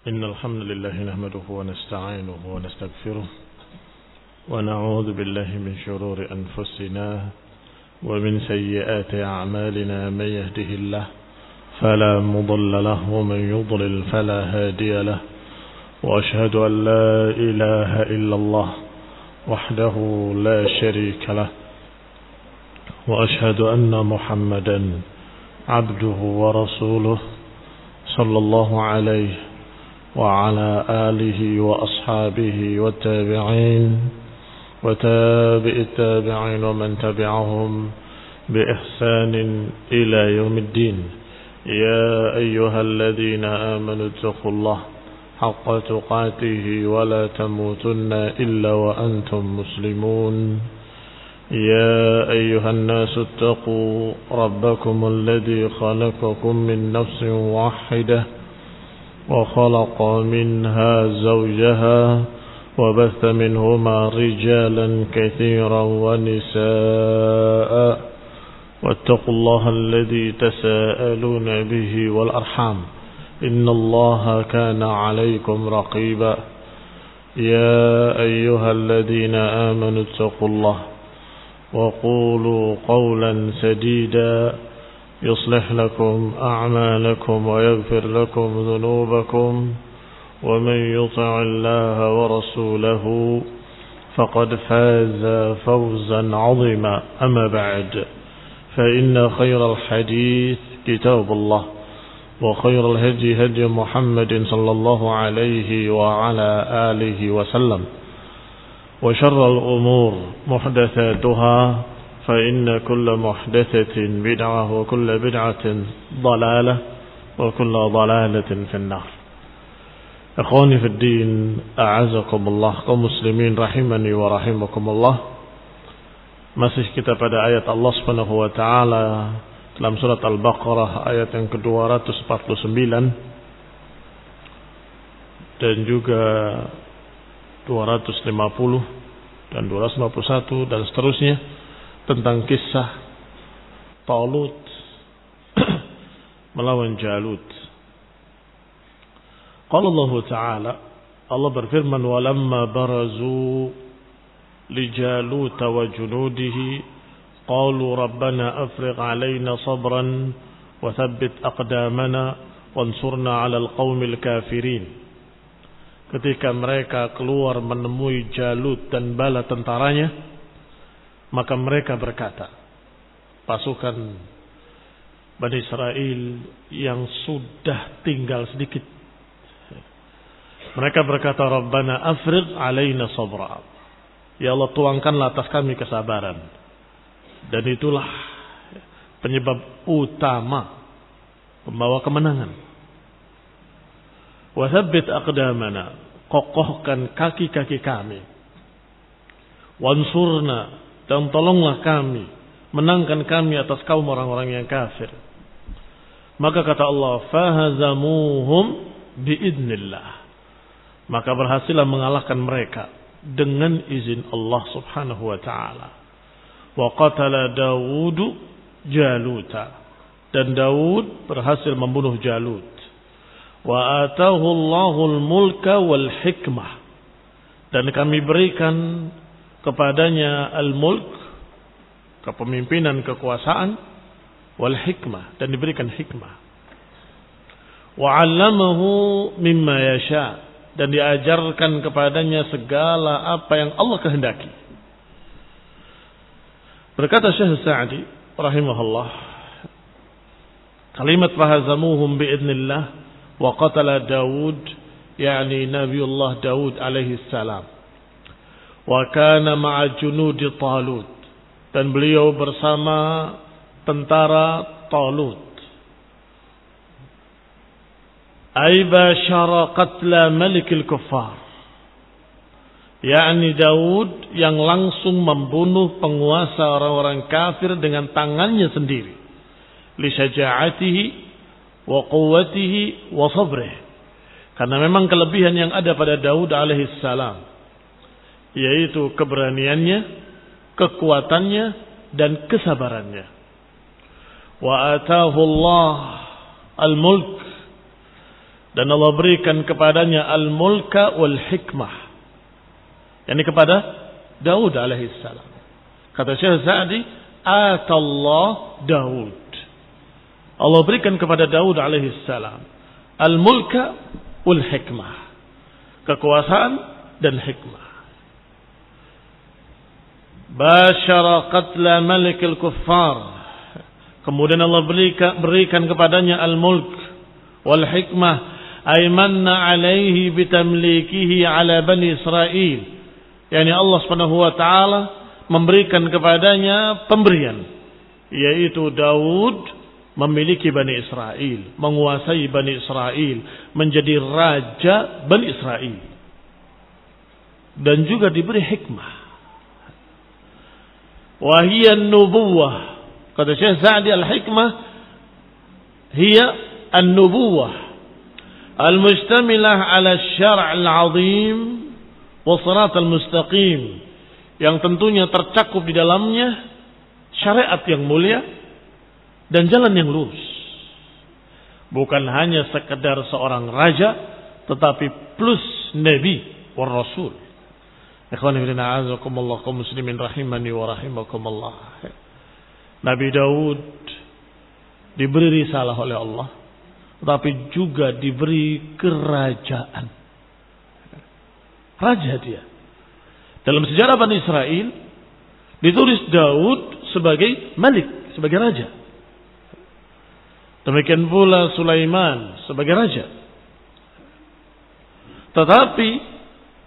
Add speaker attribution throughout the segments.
Speaker 1: إن الحمد لله نحمده ونستعينه ونستغفره ونعوذ بالله من شرور أنفسنا ومن سيئات أعمالنا. من يهده الله فلا مضل له ومن يضلل فلا هادي له، وأشهد أن لا إله إلا الله وحده لا شريك له، وأشهد أن محمدا عبده ورسوله صلى الله عليه وعلى آله وأصحابه والتابعين وتابع التابعين ومن تبعهم بإحسان إلى يوم الدين. يا أيها الذين آمنوا اتقوا الله حق تقاته ولا تموتن إلا وأنتم مسلمون. يا أيها الناس اتقوا ربكم الذي خلقكم من نفس واحدة وخلق منها زوجها وبث منهما رجالا كثيرا ونساء، واتقوا الله الذي تساءلون به والأرحام إن الله كان عليكم رقيبا. يا أيها الذين آمنوا اتقوا الله وقولوا قولا سديدا يصلح لكم أعمالكم ويغفر لكم ذنوبكم، ومن يطع الله ورسوله فقد فاز فوزا عظيما. أما بعد، فإن خير الحديث كتاب الله، وخير الهدي هدي محمد صلى الله عليه وعلى آله وسلم، وشر الأمور محدثاتها، فإن كل محدثة بدعة وكل بدعة ضلالة وكل ضلالة في النار. Akhwani fi din, a'azakumullah, kaum muslimin rahimani wa rahimakumullah. Masih kita pada ayat Allah Subhanahu wa taala dalam surat Al-Baqarah ayat yang ke-249 dan juga 250 dan 251 dan seterusnya, tentang kisah Talut melawan Jalut. Qala Allah Ta'ala, Allah berfirman, walamma barazu li Jalut wa junudihi qalu rabbana afrigh alaina sabran wa thabbit aqdamana wansurna 'alal qaumil kafirin. Ketika mereka keluar menemui Jalut dan bala tentaranya, maka mereka berkata, pasukan Bani Israel yang sudah tinggal sedikit, mereka berkata, Rabbana afrigh alaina sabra, ya Allah, tuangkanlah atas kami kesabaran. Dan itulah penyebab utama pembawa kemenangan. Wa thabbit aqdamana, kokohkan kaki-kaki kami. Wansurna, dan tolonglah kami, menangkan kami atas kaum orang-orang yang kafir. Maka kata Allah, fahazamuhum biidnillah, maka berhasillah mengalahkan mereka dengan izin Allah Subhanahu wa taala. Wa qatala Daud Jaluta, dan Daud berhasil membunuh Jalut. Wa atahu Allahul mulka wal hikmah, dan kami berikan kepadanya al-mulk, kepemimpinan, kekuasaan, wal hikmah, dan diberikan hikmah. Wa 'allamahu mimma yasha, dan diajarkan kepadanya segala apa yang Allah kehendaki. Berkata Syekh Sa'di rahimahullah, kalimat fahazamuhum biidnillah wa qatala Daud, yakni Nabiullah Daud alaihi salam. Wa kana ma'a junudi Talut, dan beliau bersama tentara Talut. Ay bashara qatla malikil kuffar, yakni Daud yang langsung membunuh penguasa orang-orang kafir dengan tangannya sendiri. Li syaja'atihi wa quwwatihi wa sabrih, karena memang kelebihan yang ada pada Daud alaihi salam, yaitu keberaniannya, kekuatannya, dan kesabarannya. Wa atahu Allah al-mulk, Dan Allah berikan kepadanya al-mulka wal hikmah. Yani kepada Daud alaihissalam. Kata Syekh Sa'di, atallah Daud. Allah berikan kepada Daud alaihissalam al-mulka wal hikmah. Kekuasaan dan hikmah. Basyara qatla malikil kuffar. Kemudian Allah berikan kepadanya al-mulk wal hikmah. Aymanna alaihi bitamlikihi ala bani Israel. Yani Allah subhanahu wa ta'ala memberikan kepadanya pemberian. Yaitu Daud memiliki Bani Israel. Menguasai Bani Israel. Menjadi raja Bani Israel. Dan juga diberi hikmah. Wahiyan nubuwah. Kata Syekh Sa'di al-hikmah. Hiya an-nubuwah. Al-mustamilah ala syar' al-azim. Wasirat al-mustaqim. Yang tentunya tercakup di dalamnya syariat yang mulia dan jalan yang lurus. Bukan hanya sekedar seorang raja, tetapi plus nabi wa rasul. Ikhwan fillah, a'azakumullah kaum muslimin rahimani wa rahimakumullah. Nabi Daud diberi risalah oleh Allah, tetapi juga diberi kerajaan. Raja dia. Dalam sejarah Bani Israel ditulis Daud sebagai malik, sebagai raja. Demikian pula Sulaiman sebagai raja. Tetapi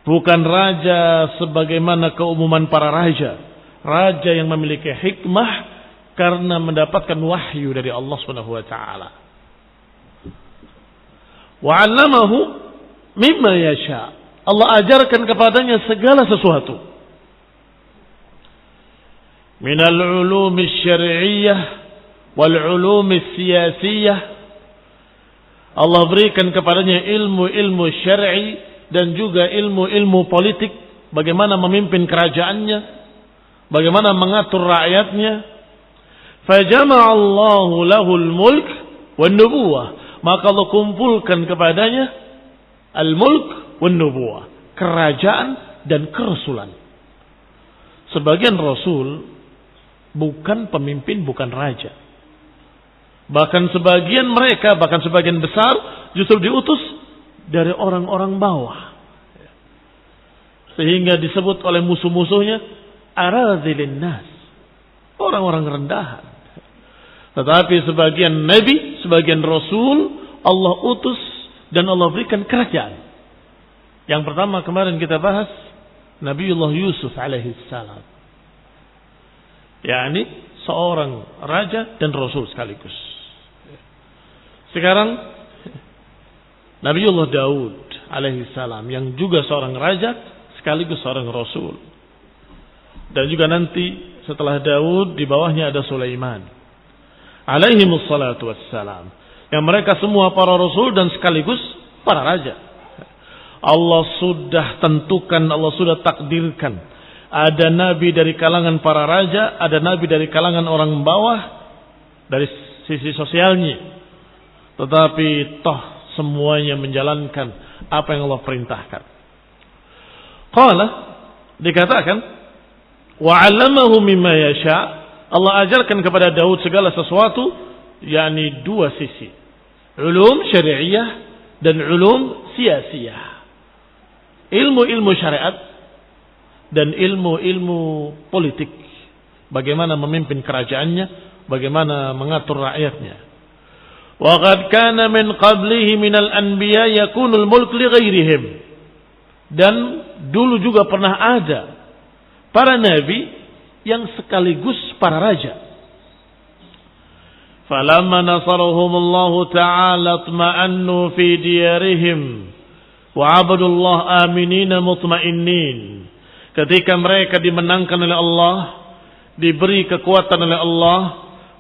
Speaker 1: bukan raja sebagaimana keumuman para raja. Raja yang memiliki hikmah karena mendapatkan wahyu dari Allah Subhanahu wa taala. Wa 'allamahu mimma yasha. Allah ajarkan kepadanya segala sesuatu. Minal ulumi syar'iyyah wal ulumi siyasiyah. Allah berikan kepadanya ilmu-ilmu syar'i dan juga ilmu-ilmu politik, bagaimana memimpin kerajaannya, bagaimana mengatur rakyatnya. Fajama'a Allahu lahul mulk wan nubuwah. Maka Allah kumpulkan kepadanya al-mulk wan nubuwah, kerajaan dan kerasulan. Sebagian rasul bukan pemimpin, bukan raja. Bahkan sebagian mereka, bahkan sebagian besar justru diutus dari orang-orang bawah. Sehingga disebut oleh musuh-musuhnya arazilin nas, orang-orang rendahan. Tetapi sebagian nabi, sebagian rasul Allah utus dan Allah berikan kerajaan. Yang pertama kemarin kita bahas Nabiullah Yusuf alaihissalam. yakni seorang raja dan rasul sekaligus. Sekarang Nabiullah Daud alaihissalam yang juga seorang raja sekaligus seorang rasul. Dan juga nanti setelah Daud di bawahnya ada Sulaiman alaihimussalatu wassalam. Yang mereka semua para rasul dan sekaligus para raja. Allah sudah tentukan, Allah sudah takdirkan. Ada nabi dari kalangan para raja, ada nabi dari kalangan orang bawah dari sisi sosialnya. Tetapi toh semuanya menjalankan apa yang Allah perintahkan. Qala, dikatakan, wa 'allamahu mimma yasha. Allah ajarkan kepada Daud segala sesuatu, yakni dua sisi. Ulum syari'iyah dan ulum siyasiyah. Ilmu-ilmu syariat dan ilmu-ilmu politik. Bagaimana memimpin kerajaannya, bagaimana mengatur rakyatnya. Wa qad kana min qablihi minal anbiya yakunul mulk li ghairihim. Dan dulu juga pernah ada para nabi yang sekaligus para raja. Falamma nasarahumullahu ta'ala atma'annu fi diyarihim wa 'abadullah aminina mutmainnin. Ketika mereka dimenangkan oleh Allah, diberi kekuatan oleh Allah,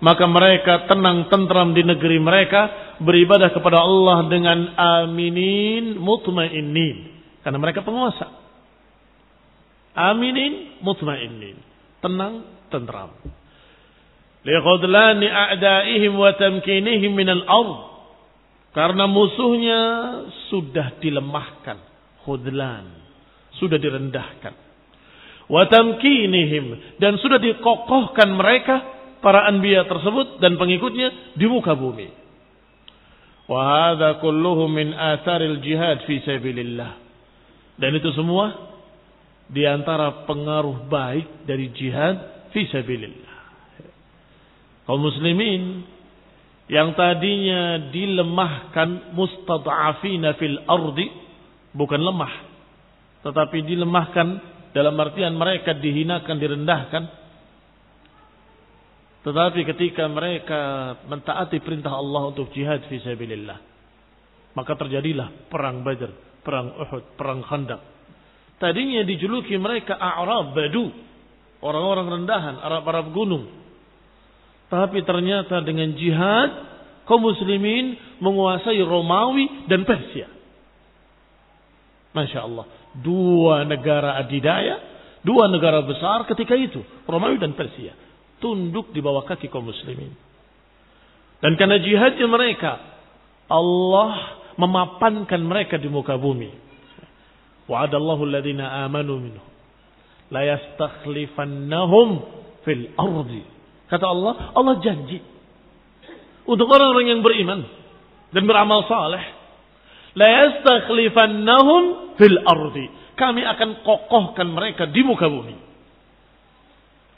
Speaker 1: maka mereka tenang tentram di negeri mereka, beribadah kepada Allah dengan aminin mutmainnin, karena mereka penguasa. Aminin mutmainnin, tenang tentram. Liqadlani a'daihim wa tamkinihim minal ardh. Karena musuhnya sudah dilemahkan, khudlan, sudah direndahkan. Wa tamkinihim, dan sudah dikokohkan mereka, para anbiya tersebut dan pengikutnya di muka bumi. Wa hadza kulluhu min atharil jihad fi sabilillah. Dan itu semua di antara pengaruh baik dari jihad fi sabilillah. Kaum muslimin yang tadinya dilemahkan, mustad'afina fil ardi, bukan lemah, tetapi dilemahkan dalam artian mereka dihinakan, direndahkan. Tetapi ketika mereka mentaati perintah Allah untuk jihad fi sabilillah, maka terjadilah perang Badr, perang Uhud, perang Khandaq. Tadinya dijuluki mereka A'rab Badu, orang-orang rendahan, Arab-Arab gunung. Tapi ternyata dengan jihad, kaum muslimin menguasai Romawi dan Persia. Masya Allah. Dua negara adidaya, dua negara besar ketika itu, Romawi dan Persia, tunduk di bawah kaki kaum muslimin. Dan karena jihadnya mereka, Allah memapankan mereka di muka bumi. Wa'adallahu alladhina amanu minhum la yastakhlifannahum fil ardi. Kata Allah, Allah janji untuk orang-orang yang beriman dan beramal saleh, la yastakhlifannahum fil ardi. Kami akan kokohkan mereka di muka bumi.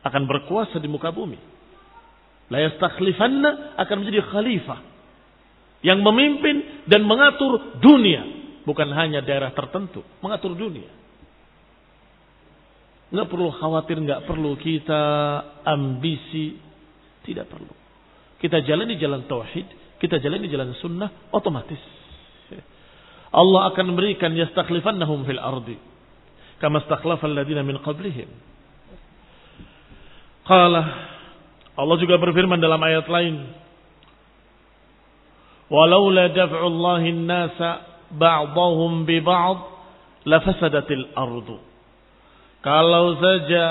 Speaker 1: Akan berkuasa di muka bumi. La yastakhlifanna, akan menjadi khalifah yang memimpin dan mengatur dunia, bukan hanya daerah tertentu, mengatur dunia. Enggak perlu khawatir, enggak perlu kita ambisi, tidak perlu. Kita jalani jalan tauhid, kita jalani jalan sunnah, otomatis Allah akan memberikan yastakhlifannahum fil ardi kama istakhlafal ladzina min qablihim. Qala, Allah juga berfirman dalam ayat lain, walaula daf'ullahi an-nasa ba'dahum bi ba'd lafasadatil ardu. Kalau saja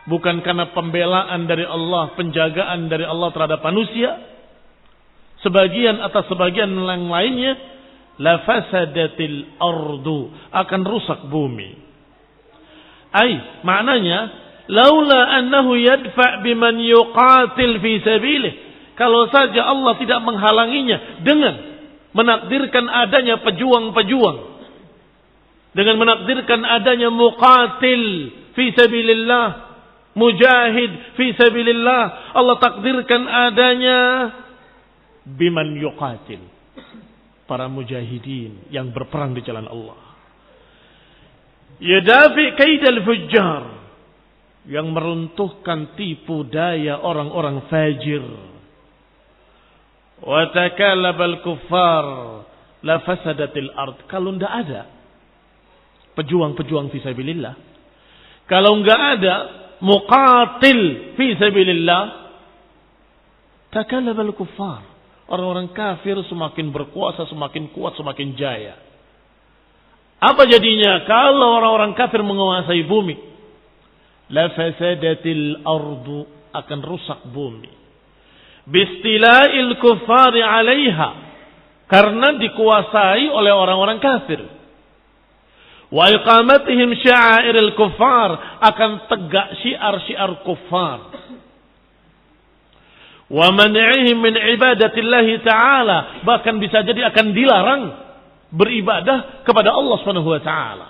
Speaker 1: bukan karena pembelaan dari Allah, penjagaan dari Allah terhadap manusia, sebagian atas sebagian yang lainnya, la fasadatil ardu, akan rusak bumi. Maknanya, laula annahu yadfa' biman yuqatil fi sabilih. Kalau saja Allah tidak menghalanginya dengan menakdirkan adanya pejuang-pejuang, dengan menakdirkan adanya muqatil fi sabilillah, mujahid fi sabilillah, Allah takdirkan adanya biman yuqatil, para mujahidin yang berperang di jalan Allah. Yadafi kaidal fujjar, yang meruntuhkan tipu daya orang-orang fajir. Wa takalabal kuffar la fasadatil ard. Kalau tidak ada pejuang-pejuang fi sabilillah, kalau enggak ada muqatil fi sabilillah, takalabal kuffar, orang-orang kafir semakin berkuasa, semakin kuat, semakin jaya. Apa jadinya kalau orang-orang kafir menguasai bumi? La fasadatil ardu, akan rusak bumi. Bistila'il kuffari 'alaiha, karena dikuasai oleh orang-orang kafir. Wa iqamatihim sya'airil kuffar, akan tegak syiar-syiar kuffar. Wa man'ihim min ibadatillahi ta'ala, bahkan bisa jadi akan dilarang beribadah kepada Allah Subhanahu wa taala.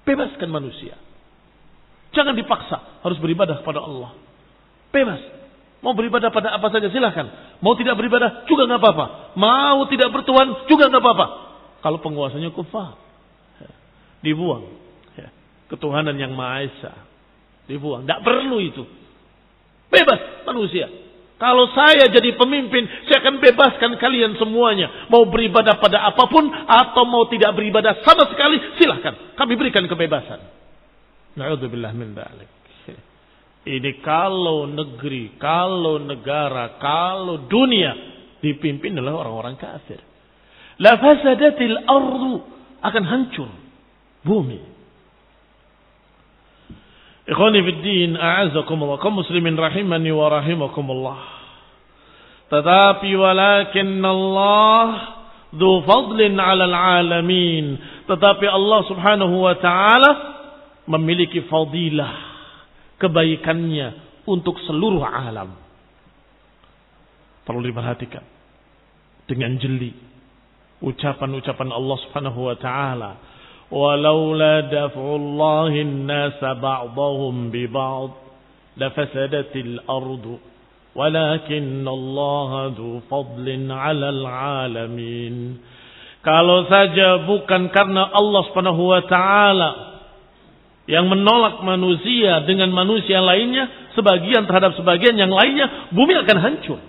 Speaker 1: Bebaskan manusia. Jangan dipaksa harus beribadah kepada Allah. Bebas. Mau beribadah pada apa saja silahkan. Mau tidak beribadah juga enggak apa-apa. Mau tidak bertuhan juga enggak apa-apa. Kalau penguasanya kufar, dibuang. Ketuhanan yang Maha Esa dibuang. Tidak perlu itu. Bebas manusia. Kalau saya jadi pemimpin, saya akan bebaskan kalian semuanya. Mau beribadah pada apapun atau mau tidak beribadah sama sekali, silahkan. Kami berikan kebebasan. Na'udzubillah min dzalik. Ini kalau negeri, kalau negara, kalau dunia dipimpin oleh orang-orang kafir. La fasadatil ardu, akan hancur bumi. Ikhwani fid din, a'azzakumullah, kaum muslimin rahimani wa rahimakumullah. Tetapi walakinna Allah dzu fadlin 'alal 'alamin. Tetapi Allah Subhanahu wa taala memiliki fadilah, kebaikannya untuk seluruh alam. Perlu diperhatikan dengan jeli ucapan-ucapan Allah Subhanahu wa taala. Walaula daf'ullahi an-nasa ba'dahum bi ba'd lafasadatil ardu walakinna Allah dzu fadlin 'alal 'alamin. Kalau saja bukan karena Allah Subhanahu wa taala yang menolak manusia dengan manusia lainnya, sebagian terhadap sebagian yang lainnya, bumi akan hancur.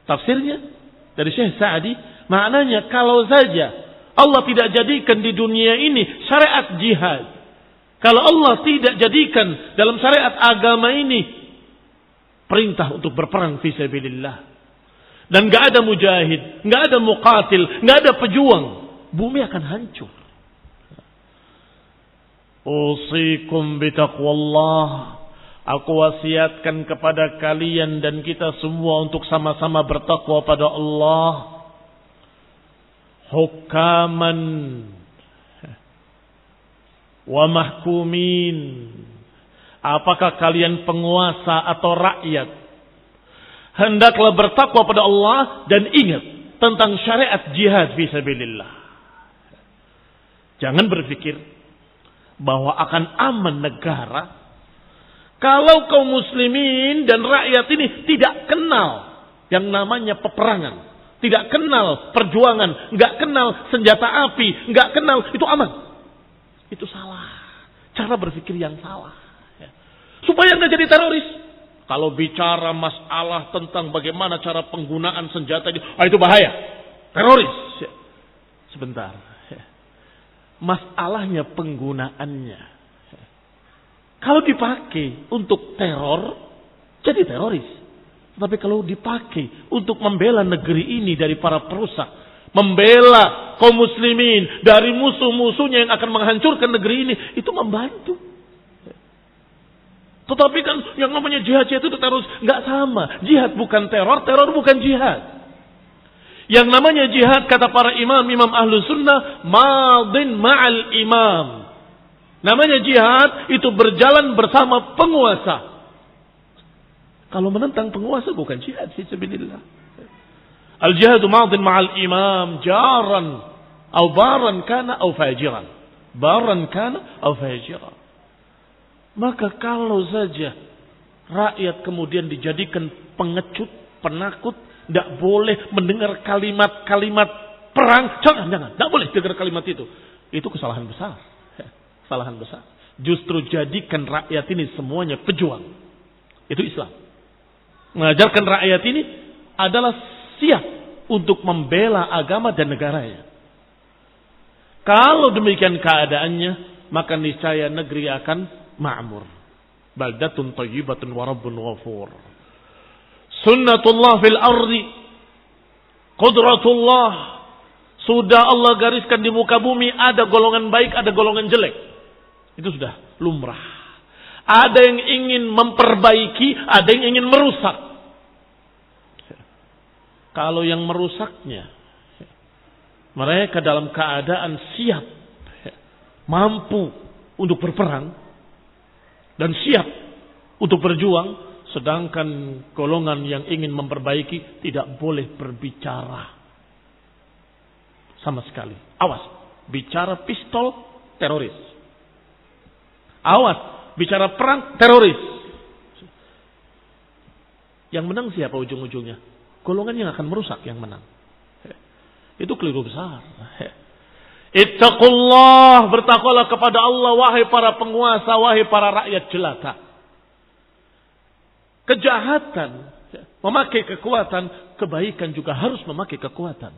Speaker 1: Tafsirnya dari Syekh Sa'di, maknanya kalau saja Allah tidak jadikan di dunia ini syariat jihad, kalau Allah tidak jadikan dalam syariat agama ini perintah untuk berperang fi sabilillah, dan gak ada mujahid, gak ada muqatil, gak ada pejuang, bumi akan hancur. Usikum bitaqwallah. Aku wasiatkan kepada kalian dan kita semua untuk sama-sama bertakwa pada Allah. Hukaman wa mahkumin. Apakah kalian penguasa atau rakyat? Hendaklah bertakwa pada Allah dan ingat tentang syariat jihad fi sabilillah. Jangan berpikir bahwa akan aman negara kalau kaum muslimin dan rakyat ini tidak kenal yang namanya peperangan, tidak kenal perjuangan, nggak kenal senjata api, nggak kenal, itu aman. Itu salah. Cara berpikir yang salah. Supaya nggak jadi teroris. Kalau bicara masalah tentang bagaimana cara penggunaan senjata itu bahaya. Teroris. Sebentar. Masalahnya penggunaannya. Kalau dipakai untuk teror, jadi teroris. Tapi kalau dipakai untuk membela negeri ini dari para perusak, membela kaum muslimin dari musuh-musuhnya yang akan menghancurkan negeri ini, itu membantu. Tetapi kan yang namanya jihad itu teroris, nggak sama. Jihad bukan teror, teror bukan jihad. Yang namanya jihad kata para imam Ahlus Sunnah, madin ma'al imam. Namanya jihad itu berjalan bersama penguasa. Kalau menentang penguasa bukan jihad fi sabilillah. Al-jihadu madin ma'al imam jaran atau baran kana atau fajiran. Baran kana atau fajiran. Maka kalau saja rakyat kemudian dijadikan pengecut, penakut, tidak boleh mendengar kalimat-kalimat perang, jangan, tidak boleh dengar kalimat itu. Itu kesalahan besar. Kesalahan besar. Justru jadikan rakyat ini semuanya pejuang. Itu Islam. Mengajarkan rakyat ini adalah siap untuk membela agama dan negaranya. Kalau demikian keadaannya, maka niscaya negeri akan ma'mur. Baldatun thayyibatun wa rabbun ghafur. Sunnatullah fil ardi. Qudratullah. Sudah Allah gariskan di muka bumi, ada golongan baik, ada golongan jelek. Itu sudah lumrah. Ada yang ingin memperbaiki, ada yang ingin merusak. Kalau yang merusaknya, mereka dalam keadaan siap, mampu untuk berperang, dan siap untuk berjuang, sedangkan golongan yang ingin memperbaiki tidak boleh berbicara sama sekali. Awas, bicara pistol, teroris. Awas, bicara perang, teroris. Yang menang siapa ujung-ujungnya? Golongan yang akan merusak yang menang. Itu keliru besar. Ittaqullah, bertakwalah kepada Allah, wahai para penguasa, wahai para rakyat jelata. Kejahatan memakai kekuatan, kebaikan juga harus memakai kekuatan.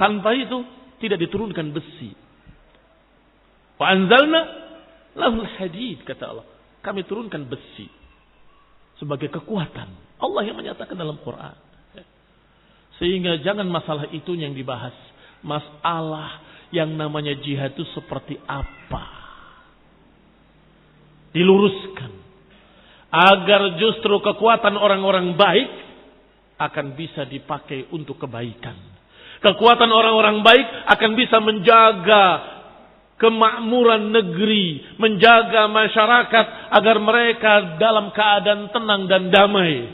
Speaker 1: Tanpa itu tidak diturunkan besi. Wa anzalna lahul hadid, kata Allah. Kami turunkan besi sebagai kekuatan. Allah yang menyatakan dalam Quran. Sehingga jangan masalah itu yang dibahas. Masalah yang namanya jihad itu seperti apa. Diluruskan. agar justru kekuatan orang-orang baik akan bisa dipakai untuk kebaikan. Kekuatan orang-orang baik akan bisa menjaga kemakmuran negeri, menjaga masyarakat agar mereka dalam keadaan tenang dan damai.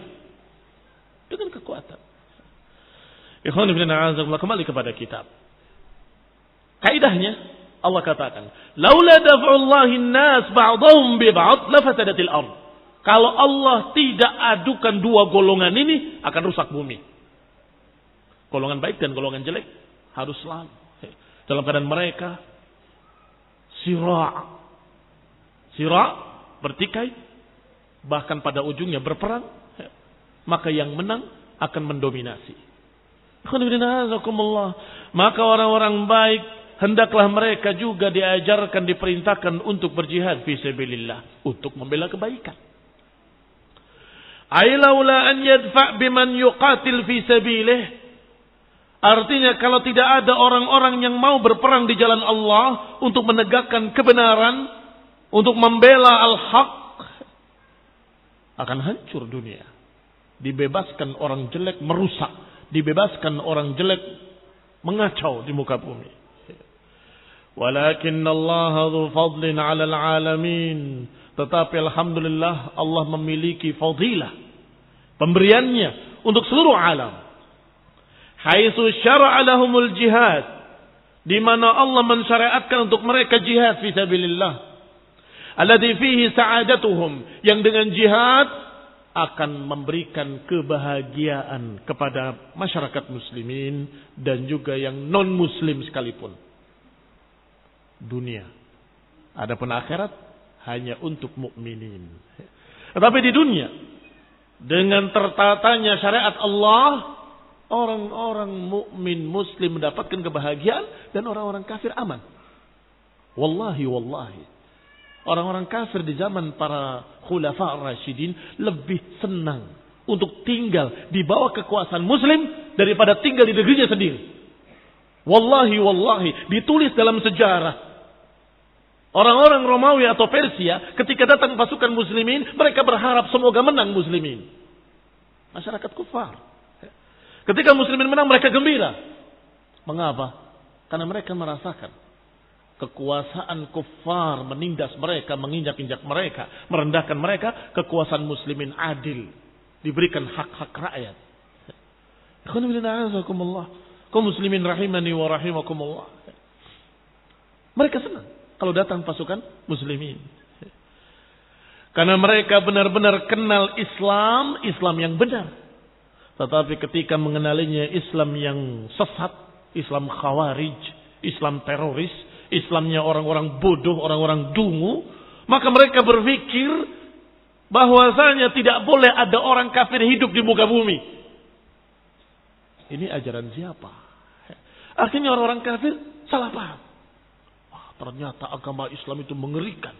Speaker 1: Dengan kekuatan. Ikhwan fillah, a'azakumullah, kembali kepada kitab. Kaidahnya Allah katakan, "Laula daf'ullahi an-nas ba'dahum bi ba'd lafasadatil ardh." Kalau Allah tidak adukan dua golongan ini, akan rusak bumi. Golongan baik dan golongan jelek harus selalu dalam keadaan mereka sira' bertikai, bahkan pada ujungnya berperang, maka yang menang akan mendominasi. Maka orang-orang baik hendaklah mereka juga diajarkan, diperintahkan untuk berjihad fi sabilillah, untuk membela kebaikan. Ai laula an yadfa' biman yuqatil fi sabilih. Artinya kalau tidak ada orang-orang yang mau berperang di jalan Allah untuk menegakkan kebenaran, untuk membela al-haq, akan hancur dunia. Dibebaskan orang jelek merusak, dibebaskan orang jelek mengacau di muka bumi. Walakin Allah dzu fadlin 'alal 'alamin. Tetapi alhamdulillah Allah memiliki fadilah, pemberiannya untuk seluruh alam. Haitsu syara'a lahumul jihad, di mana Allah mensyariatkan untuk mereka jihad fi sabilillah. Alladzi fihi sa'adatuhum, yang dengan jihad akan memberikan kebahagiaan kepada masyarakat muslimin dan juga yang non muslim sekalipun. Dunia. Adapun akhirat hanya untuk mukminin. Tetapi di dunia, dengan tertatanya syariat Allah, orang-orang mukmin muslim mendapatkan kebahagiaan dan orang-orang kafir aman. Wallahi. Orang-orang kafir di zaman para khulafa ar-rasyidin lebih senang untuk tinggal di bawah kekuasaan muslim daripada tinggal di negerinya sendiri. Wallahi, ditulis dalam sejarah. Orang-orang Romawi atau Persia ketika datang pasukan muslimin, mereka berharap semoga menang muslimin. Masyarakat kufar. Ketika muslimin menang, mereka gembira. Mengapa? Karena mereka merasakan kekuasaan kufar menindas mereka, menginjak-injak mereka, merendahkan mereka. Kekuasaan muslimin adil, diberikan hak-hak rakyat. Kaum muslimin rahimani wa rahimakumullah. Mereka senang kalau datang pasukan muslimin. Karena mereka benar-benar kenal Islam yang benar. Tetapi ketika mengenalinya Islam yang sesat, Islam khawarij, Islam teroris, Islamnya orang-orang bodoh, orang-orang dungu, maka mereka berpikir bahwasanya tidak boleh ada orang kafir hidup di muka bumi. Ini ajaran siapa? Akhirnya orang-orang kafir salah paham. Ternyata agama Islam itu mengerikan.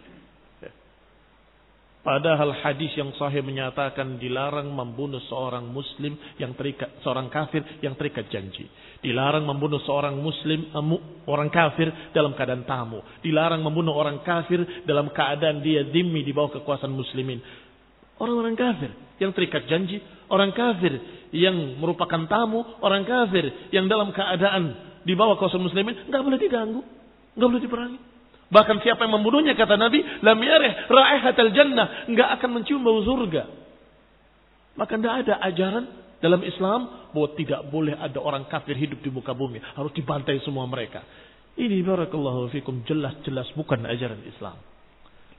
Speaker 1: Padahal hadis yang sahih menyatakan dilarang membunuh seorang muslim yang terikat, seorang kafir yang terikat janji. Dilarang membunuh seorang muslim, orang kafir dalam keadaan tamu. Dilarang membunuh orang kafir dalam keadaan dia dhimmi di bawah kekuasaan muslimin. Orang-orang kafir yang terikat janji, orang kafir yang merupakan tamu, orang kafir yang dalam keadaan di bawah kekuasaan muslimin, enggak boleh diganggu. Enggak boleh diperangi. Bahkan siapa yang membunuhnya, kata Nabi, lam yarih raihatal jannah, enggak akan mencium bau surga. Maka tidak ada ajaran dalam Islam bahwa tidak boleh ada orang kafir hidup di muka bumi, harus dibantai semua mereka. Ini barakallahu fikum jelas-jelas bukan ajaran Islam.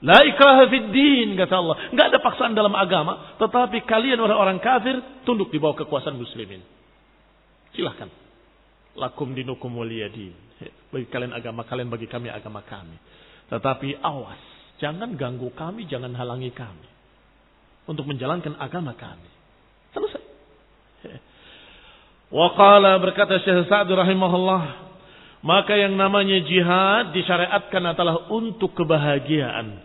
Speaker 1: La ikraha fid din, kata Allah. Enggak ada paksaan dalam agama, tetapi kalian orang-orang kafir tunduk di bawah kekuasaan muslimin. Silahkan. Lakum dinukum waliyadin. Bagi kalian agama kalian, bagi kami agama kami. Tetapi awas, jangan ganggu kami, jangan halangi kami untuk menjalankan agama kami. Selesai. Wa qala, berkata Syekh Sa'd rahimahullah, maka yang namanya jihad disyariatkan adalah untuk kebahagiaan.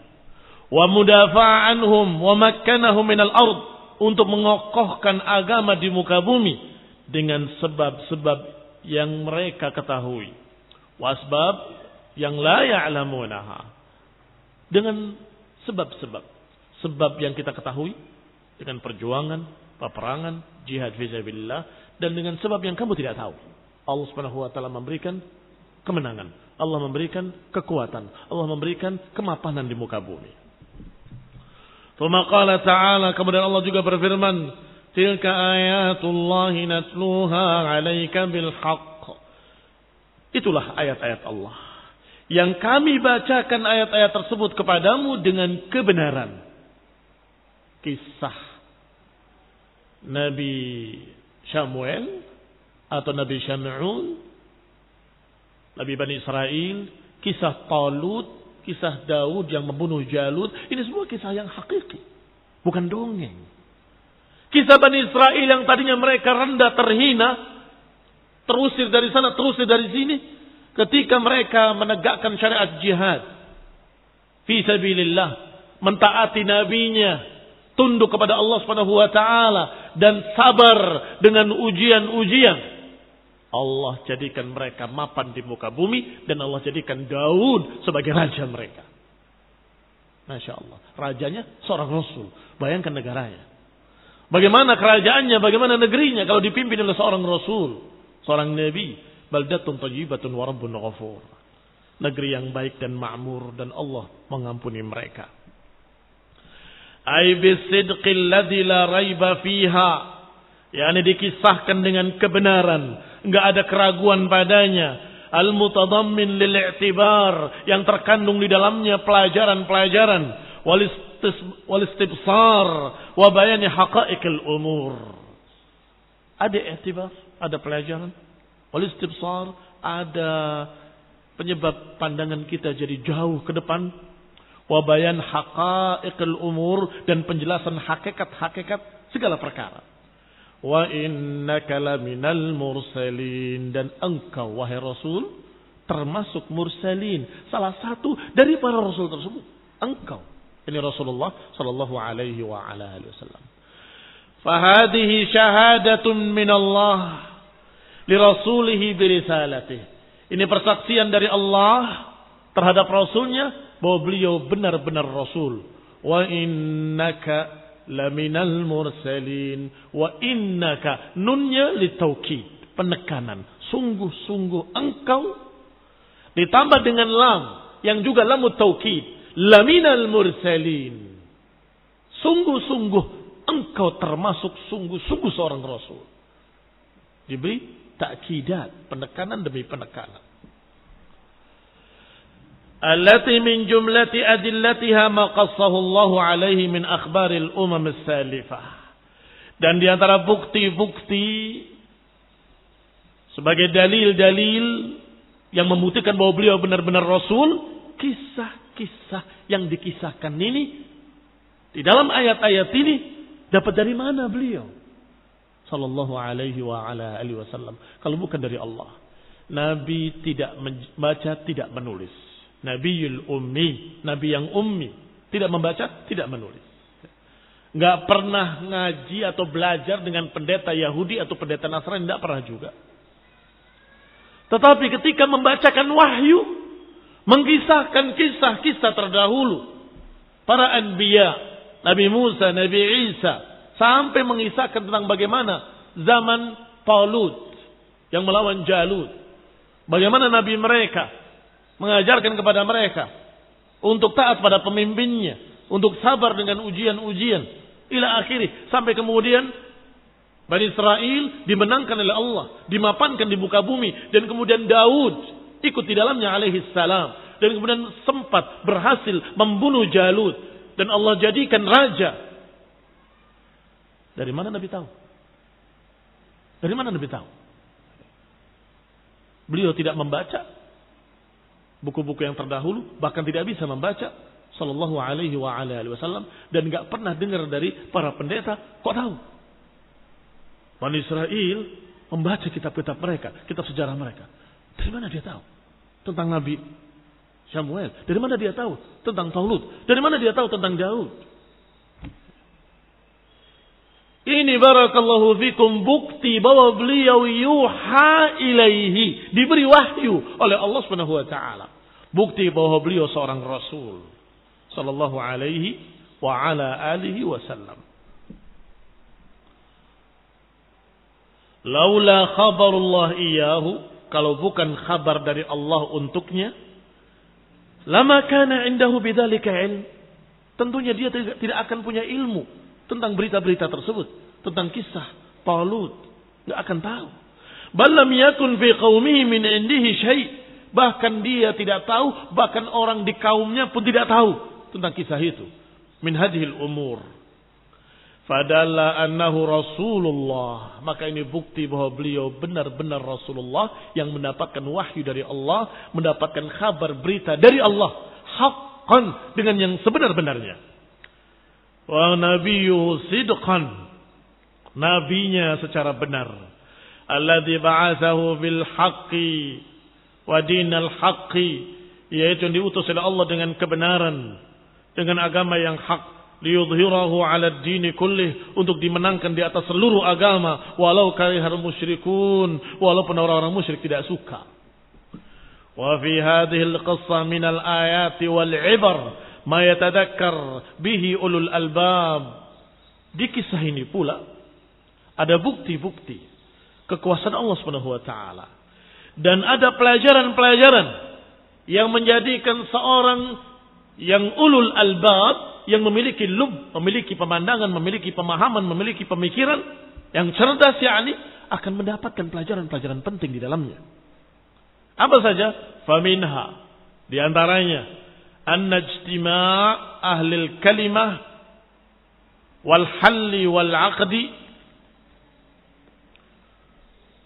Speaker 1: Wa mudafa'a anhum wa makkanahum minal ard, untuk mengokohkan agama di muka bumi dengan sebab-sebab yang mereka ketahui, wasbab yang la ya'lamunaha, dengan sebab-sebab sebab yang kita ketahui dengan perjuangan, peperangan, jihad fisabilillah, dan dengan sebab yang kamu tidak tahu. Allah Subhanahu wa taala memberikan kemenangan, Allah memberikan kekuatan, Allah memberikan kemapanan di muka bumi. Tsumma qala ta'ala, kemudian Allah juga berfirman, tilka ayatullahi natluha 'alaika bil haqq. Itulah ayat-ayat Allah yang kami bacakan ayat-ayat tersebut kepadamu dengan kebenaran. Kisah Nabi Samuel atau Nabi Syam'un, Nabi Bani Israel, kisah Talut, kisah Daud yang membunuh Jalut, ini semua kisah yang hakiki, bukan dongeng. Kisah Bani Israel yang tadinya mereka rendah, terhina, terusir dari sana, terusir dari sini, ketika mereka menegakkan syariat jihad fi sabilillah, mentaati nabinya, tunduk kepada Allah Subhanahu wa taala dan sabar dengan ujian-ujian, Allah jadikan mereka mapan di muka bumi dan Allah jadikan Daud sebagai raja mereka. Masya Allah, rajanya seorang rasul. Bayangkan negaranya, bagaimana kerajaannya, bagaimana negerinya kalau dipimpin oleh seorang rasul, seorang nabi. Baldatun thayyibatun wa rabbun ghafur. Negeri yang baik dan makmur dan Allah mengampuni mereka. Ay bisidqil ladzi la raiba fiha. Yani dikisahkan dengan kebenaran, enggak ada keraguan padanya. Al-mutadammin lil i'tibar, yang terkandung di dalamnya pelajaran-pelajaran, wal istibsar wa bayani haqa'iqil umur. Ada i'tibar, ada pelajaran. Wal istibsar, ada penyebab pandangan kita jadi jauh ke depan. Wa bayan haqa'iqil umur, dan penjelasan hakikat-hakikat segala perkara. Wa innaka laminal mursalin, dan engkau wahai Rasul termasuk mursalin, salah satu dari para rasul tersebut. Engkau, ini Rasulullah sallallahu alaihi wa ala alihi wasallam. Fa hadhihi syahadatun min Allah li rasulihi bi risalatihi. Ini persaksian dari Allah terhadap rasulnya bahwa beliau benar-benar rasul. Wa innaka laminal mursalin. Wa innaka, nunnya litaukid, penekanan, sungguh-sungguh engkau, ditambah dengan lam yang juga lamut taukid, laminal mursalin, sungguh-sungguh engkau termasuk sungguh-sungguh seorang rasul. Diberi ta'kidat, penekanan demi penekanan. Allati min jumlati adillatiha ma qassahu Allah alaihi min akhbaril umam as-salifah. Dan di antara bukti-bukti sebagai dalil-dalil yang membuktikan bahwa beliau benar-benar rasul, kisah-kisah yang dikisahkan ini di dalam ayat-ayat ini dapat dari mana beliau sallallahu alaihi wa ala alihi wasallam kalau bukan dari Allah. Nabi tidak membaca, tidak menulis. Nabiyul ummi, nabi yang ummi, tidak membaca, tidak menulis. Enggak pernah ngaji atau belajar dengan pendeta Yahudi atau pendeta Nasrani, enggak pernah juga. Tetapi ketika membacakan wahyu, mengisahkan kisah-kisah terdahulu para anbiya, Nabi Musa, Nabi Isa, sampai mengisahkan tentang bagaimana zaman Talut yang melawan Jalut. Bagaimana Nabi mereka mengajarkan kepada mereka untuk taat pada pemimpinnya, untuk sabar dengan ujian-ujian, ila akhirih. Sampai kemudian Bani Israel dimenangkan oleh Allah, dimapankan di muka bumi. Dan kemudian Daud ikut di dalamnya alaihi salam. Dan kemudian sempat berhasil membunuh Jalut. Dan Allah jadikan raja. Dari mana Nabi tahu? Dari mana Nabi tahu? Beliau tidak membaca buku-buku yang terdahulu, bahkan tidak bisa membaca, sallallahu alaihi wa alihi wasallam, dan enggak pernah dengar dari para pendeta. Kok tahu? Bani Israel membaca kitab-kitab mereka, kitab sejarah mereka. Dari mana dia tahu tentang Nabi Samuel? Dari mana dia tahu tentang Talut? Dari mana dia tahu tentang Daud? Ini barakallahu fikum bukti bahwa beliau yuha ilaihi, diberi wahyu oleh Allah Subhanahu wa taala. Bukti bahwa beliau seorang rasul sallallahu alaihi
Speaker 2: wa ala alihi wasallam. Laula khabarullah iyahu, kalau bukan kabar dari Allah untuknya, lama kana indahu bidzalika ilm. Tentunya dia tidak akan punya ilmu tentang berita-berita tersebut, tentang kisah Talut, enggak akan tahu. Bal lam yakun fi qaumihi min indihi syai'. Bahkan dia tidak tahu, bahkan orang di kaumnya pun tidak tahu tentang kisah itu. Min hadhil umur. Fadalla annahu Rasulullah. Maka ini bukti bahwa beliau benar-benar Rasulullah yang mendapatkan wahyu dari Allah, mendapatkan kabar berita dari Allah, haqqan, dengan yang sebenar-benarnya. Wa nabiyyuhu sidqan. Nabinya secara benar. Alladzi ba'atsahu bil haqqi wa dinal haqqi, yaitu yang diutus oleh Allah dengan kebenaran, dengan agama yang hak. Liyudhhirahu 'ala ad-dini kullih, untuk dimenangkan di atas seluruh agama, walau karihal musyrikun, walaupun orang-orang musyrik tidak suka. Wa fi hadhihi al-qissah min al-ayati wal 'ibar ma yatadhakkar bihi ulul albab. Di kisah ini pula ada bukti-bukti kekuasaan Allah Subhanahu wa taala, dan ada pelajaran-pelajaran yang menjadikan seorang yang ulul albab, yang memiliki lub, memiliki pemandangan, memiliki pemahaman, memiliki pemikiran yang cerdas, yakni akan mendapatkan pelajaran-pelajaran penting di dalamnya. Apa saja? Faminha, di antaranya anna ijtima' ahli kalimah wal halli wal 'aqdi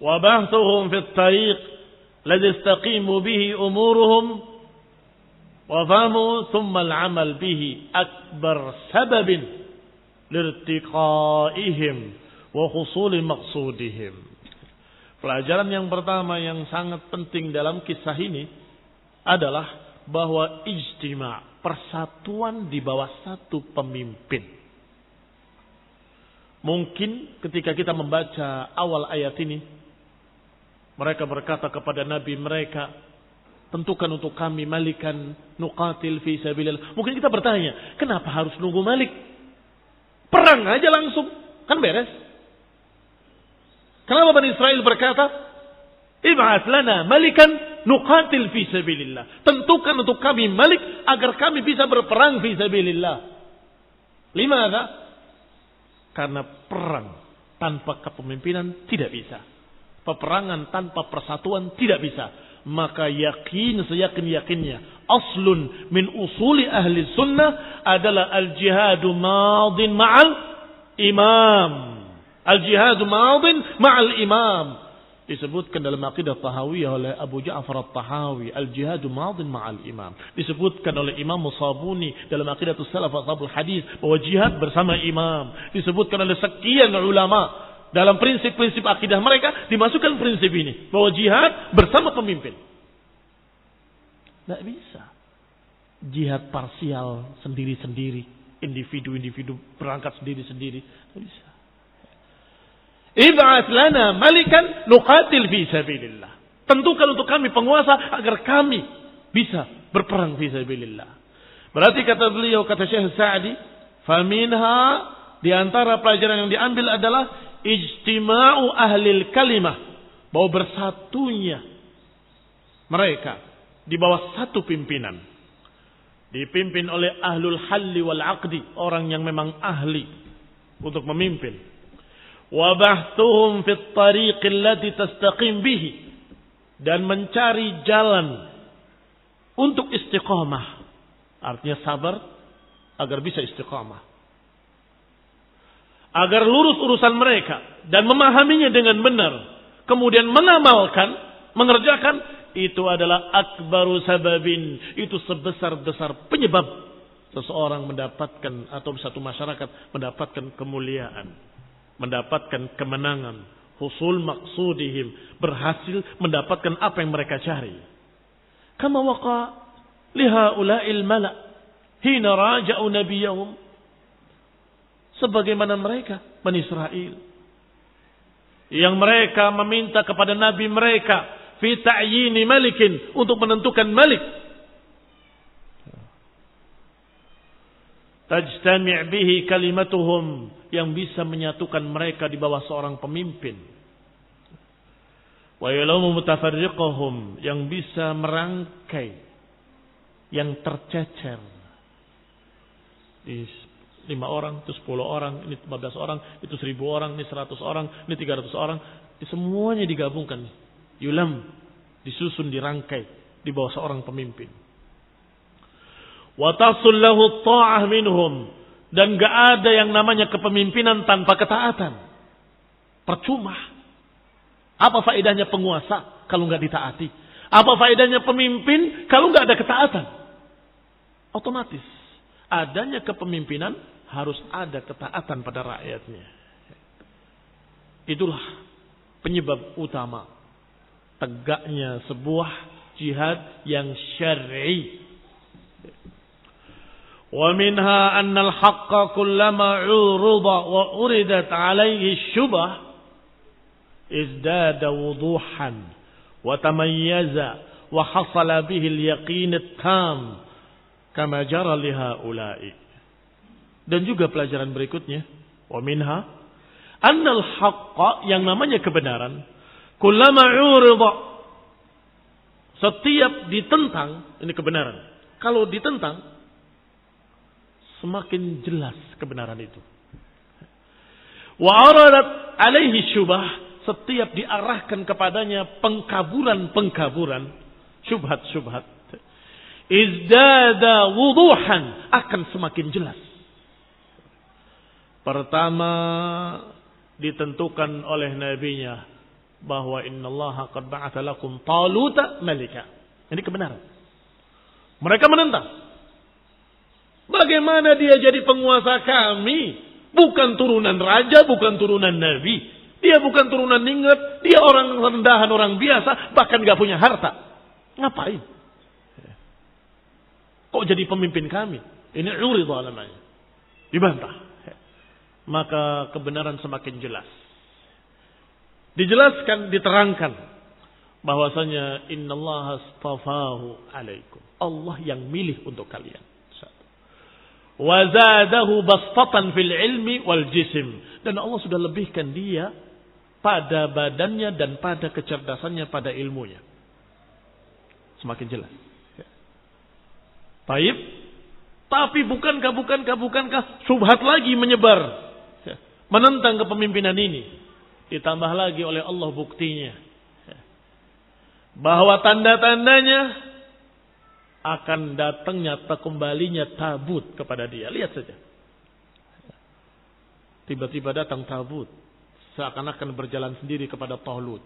Speaker 2: wa bahthuhum fi at-tariq alladhi istaqimu bihi umuruhum وفهمه ثم العمل به أكبر سبب لارتقائهم وحصول مقصودهم. Pelajaran yang pertama yang sangat penting dalam kisah ini adalah bahwa ijtima', persatuan di bawah satu pemimpin. Mungkin ketika kita membaca awal ayat ini, mereka berkata kepada Nabi mereka, tentukan untuk kami malikan nuqatil fi sabilillah. Mungkin kita bertanya, kenapa harus nunggu malik? Perang aja langsung, kan beres. Kenapa Bani Israel berkata, ib'ats lana malikan nuqatil fi sabilillah. Tentukan untuk kami malik agar kami bisa berperang fi sabilillah. Limadha? Karena perang tanpa kepemimpinan tidak bisa. Peperangan tanpa persatuan tidak bisa. Maka yakin, seyakin-yakinnya, aslun min usuli ahli sunnah adalah al-jihadu madin ma'al imam. Al-jihadu madin ma'al imam. Disebutkan dalam aqidah Tahawiyah oleh Abu Ja'far At-Tahawi, al-jihadu madin ma'al imam. Disebutkan oleh Imam Musabuni dalam aqidah Salaf Ashabul Hadis bahwa jihad bersama imam. Disebutkan oleh sekian ulama dalam prinsip-prinsip akidah mereka dimasukkan prinsip ini, bahwa jihad bersama pemimpin. Tidak bisa. Jihad parsial, sendiri-sendiri, individu-individu berangkat sendiri-sendiri. Tidak bisa. Ib'ats lana malikan nuqatil fi sabilillah. Tentukan untuk kami penguasa agar kami bisa berperang fi sabilillah. Berarti kata beliau, kata Syekh Sa'di, faminha, di antara pelajaran yang diambil adalah ijtima'u ahlil kalimah, bahwa bersatunya mereka di bawah satu pimpinan, dipimpin oleh ahlul halli wal 'aqdi, orang yang memang ahli untuk memimpin. Wa bahtuhum fit tariq allati tastaqim bihi, dan mencari jalan untuk istiqamah, artinya sabar agar bisa istiqamah, agar lurus urusan mereka dan memahaminya dengan benar, kemudian mengamalkan, mengerjakan, itu adalah akbaru sababin, itu sebesar-besar penyebab seseorang mendapatkan, atau satu masyarakat mendapatkan kemuliaan, mendapatkan kemenangan, husul maqsudihim, berhasil mendapatkan apa yang mereka cari. Kama waqa lihaula'il mala' hina raja'u nabiyahum, sebagaimana mereka Bani Israel yang mereka meminta kepada nabi mereka fi ta'yini malikin, untuk menentukan malik. tajtami' bihi kalimatuhum, yang bisa menyatukan mereka di bawah seorang pemimpin. Wa yalamu mutafarriqahum, yang bisa merangkai yang tercecer. Di 5 orang, itu 10 orang, ini 15 orang, itu 1000 orang, ini 100 orang, ini 300 orang. Semuanya digabungkan. Yulam, disusun, dirangkai di bawah seorang pemimpin. Wa tasul lahu ta'ah minhum, dan gak ada yang namanya kepemimpinan tanpa ketaatan. Percuma. Apa faedahnya penguasa kalau gak ditaati? Apa faedahnya pemimpin kalau gak ada ketaatan? Otomatis adanya kepemimpinan harus ada ketaatan pada rakyatnya. Itulah penyebab utama tegaknya sebuah jihad yang syar'i. Wa minha anna al-haqqa kullama 'urida wa uridat 'alayhi syubah izdada wuduhan wa tamayyaza wa hasala bihi al-yaqin at-tam kama jara li haula'i. Dan juga pelajaran berikutnya, wa minha annal haqqa, yang namanya kebenaran, kullama 'urida, setiap ditentang, ini kebenaran. Kalau ditentang, semakin jelas kebenaran itu. Wa aradat alaihi syubah, setiap diarahkan kepadanya pengkaburan-pengkaburan, syubhat-syubhat, izdada wuduhan, akan semakin jelas. Pertama ditentukan oleh nabinya bahwa innallaha qad ba'atha lakum Taluta malika. Ini kebenaran. Mereka menentang. Bagaimana dia jadi penguasa kami? Bukan turunan raja, bukan turunan nabi. Dia bukan turunan ninget. Dia orang rendahan, orang biasa. Bahkan gak punya harta. Ngapain? Kok jadi pemimpin kami? Ini uridha namanya. Dibantah. Maka kebenaran semakin jelas. Dijelaskan, diterangkan bahwasanya innallaha astafahu alaikum. Allah yang milih untuk kalian. Wa zadahu bastatan fil ilmi wal jism, dan Allah sudah lebihkan dia pada badannya dan pada kecerdasannya, pada ilmunya. Semakin jelas. Baik. Tapi bukankah syubhat lagi menyebar menentang kepemimpinan ini. Ditambah lagi oleh Allah buktinya bahwa tanda-tandanya akan datangnya kembalinya tabut kepada dia. Lihat saja. Tiba-tiba datang tabut, seakan-akan berjalan sendiri kepada Talut.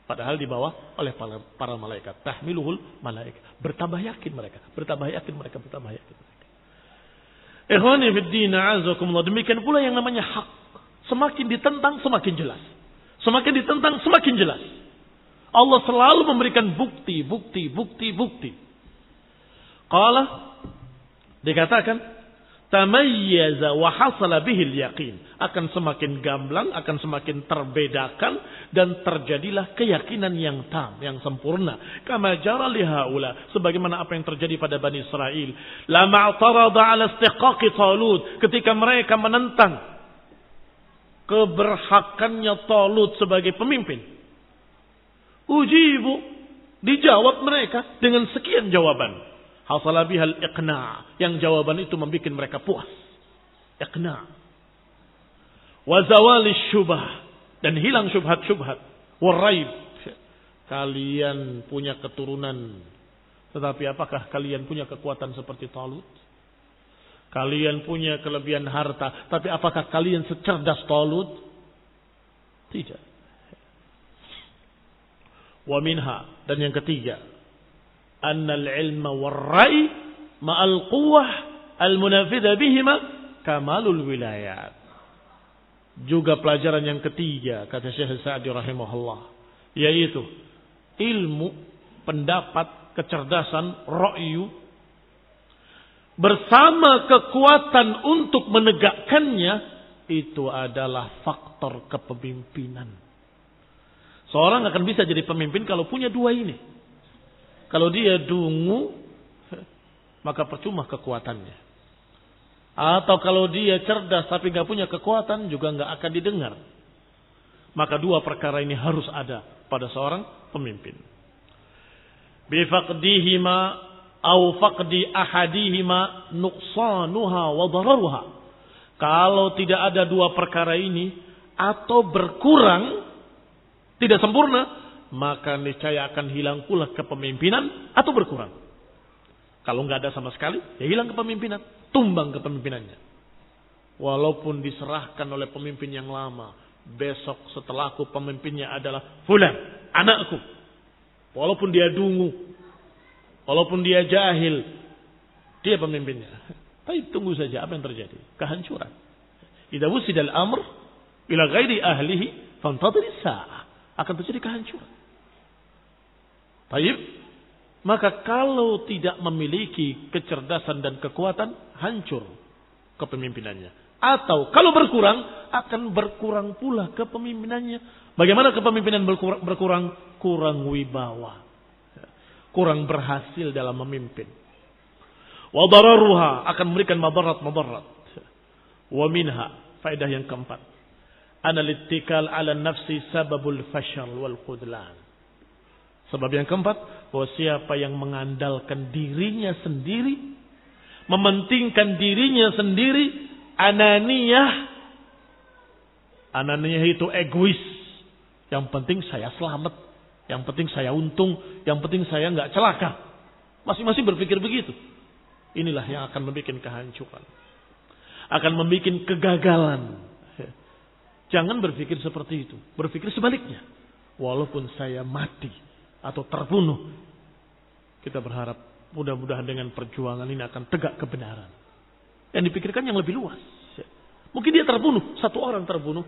Speaker 2: Padahal dibawa oleh para malaikat. Tahmiluhul malaikat. Bertambah yakin mereka. Ikhwani fid din, a'azakumullah. Demikian pula yang namanya hak. Semakin ditentang semakin jelas. Semakin ditentang semakin jelas. Allah selalu memberikan bukti. Qala, dikatakan, tamayyaza wa hasala bihil yaqin. Akan semakin gamblang, akan semakin terbedakan, dan terjadilah keyakinan yang tam, yang sempurna. Kama jara li haula, sebagaimana apa yang terjadi pada Bani Israel. Lama i'tarada ala istiqaqi Talut, ketika mereka menentang keberhakannya Talut sebagai pemimpin. Ujibu, dijawab mereka dengan sekian jawaban. Hasala bihal iqna', yang jawaban itu membuat mereka puas. Iqna'. Wa zawali syubah, dan hilang syubhat-syubhat. Waraib, kalian punya keturunan, tetapi apakah kalian punya kekuatan seperti Talut? Kalian punya kelebihan harta, tapi apakah kalian secerdas Talut? Tidak. Wa minha, dan yang ketiga, annal ilma warra'i ma'al quwwah al-munafidha bihima kamalul wilayat. Juga pelajaran yang ketiga, kata Syekh Sa'di rahimahullah, yaitu ilmu, pendapat, kecerdasan, ra'yu bersama kekuatan untuk menegakkannya, itu adalah faktor kepemimpinan. Seorang akan bisa jadi pemimpin kalau punya dua ini. Kalau dia dungu, maka percuma kekuatannya. Atau kalau dia cerdas tapi nggak punya kekuatan, juga nggak akan didengar. Maka dua perkara ini harus ada pada seorang pemimpin. Bifaqdihima au faqdi ahadihima nuqsanuha wa dararuha. Kalau tidak ada dua perkara ini atau berkurang, tidak sempurna, maka niscaya akan hilang pula kepemimpinan atau berkurang. Kalau nggak ada sama sekali, ya hilang kepemimpinan, tumbang kepemimpinannya. Walaupun diserahkan oleh pemimpin yang lama, besok setelahku pemimpinnya adalah fulan, anakku. Walaupun dia dungu, walaupun dia jahil, dia pemimpinnya. Tapi tunggu saja apa yang terjadi, kehancuran. Idza wusidal amr ila ghairi ahlihi fantadhir as-sa'ah, akan terjadi kehancuran. Baik, maka kalau tidak memiliki kecerdasan dan kekuatan, hancur kepemimpinannya. Atau kalau berkurang, akan berkurang pula kepemimpinannya. Bagaimana kepemimpinan berkurang? Kurang wibawa, kurang berhasil dalam memimpin. Wa dararuha, akan memberikan madarat. Wa minha, faedah yang keempat, analittikal ala nafsi sababul fashal wal khudlan. Sebab yang keempat, bahwa siapa yang mengandalkan dirinya sendiri, mementingkan dirinya sendiri, ananiyah itu egois. Yang penting saya selamat, yang penting saya untung, yang penting saya nggak celaka. Masing-masing berpikir begitu. Inilah yang akan membuat kehancuran, akan membuat kegagalan. Jangan berpikir seperti itu, berpikir sebaliknya. Walaupun saya mati atau terbunuh, kita berharap mudah-mudahan dengan perjuangan ini akan tegak kebenaran. Yang dipikirkan yang lebih luas. Mungkin dia terbunuh, satu orang terbunuh.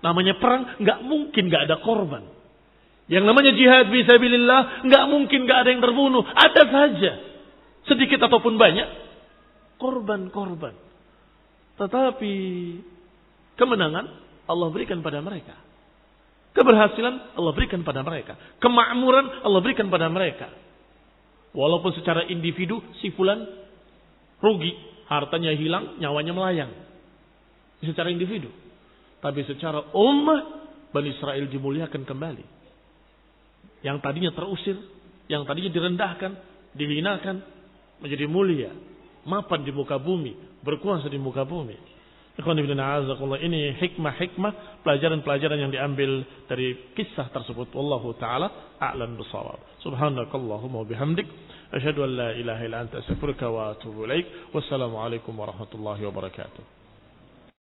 Speaker 2: Namanya perang, nggak mungkin nggak ada korban. Yang namanya jihad fisabilillah, nggak mungkin nggak ada yang terbunuh. Ada saja, sedikit ataupun banyak, korban-korban. Tetapi kemenangan Allah berikan pada mereka. Keberhasilan Allah berikan pada mereka. Kemakmuran Allah berikan pada mereka. Walaupun secara individu si fulan rugi, hartanya hilang, nyawanya melayang. Secara individu. Tapi secara ummah, Bani Israel dimuliakan kembali. Yang tadinya terusir, yang tadinya direndahkan, dihinakan, menjadi mulia, mapan di muka bumi, berkuasa di muka bumi. Ini hikmah-hikmah, pelajaran-pelajaran yang diambil dari kisah tersebut. Wallahu ta'ala a'lam bishawab. Subhanakallahumma bihamdik, asyhadu an la ilaha illa anta astaghfiruka wa atubu ilaik. Wassalamu alaikum warahmatullahi wabarakatuh.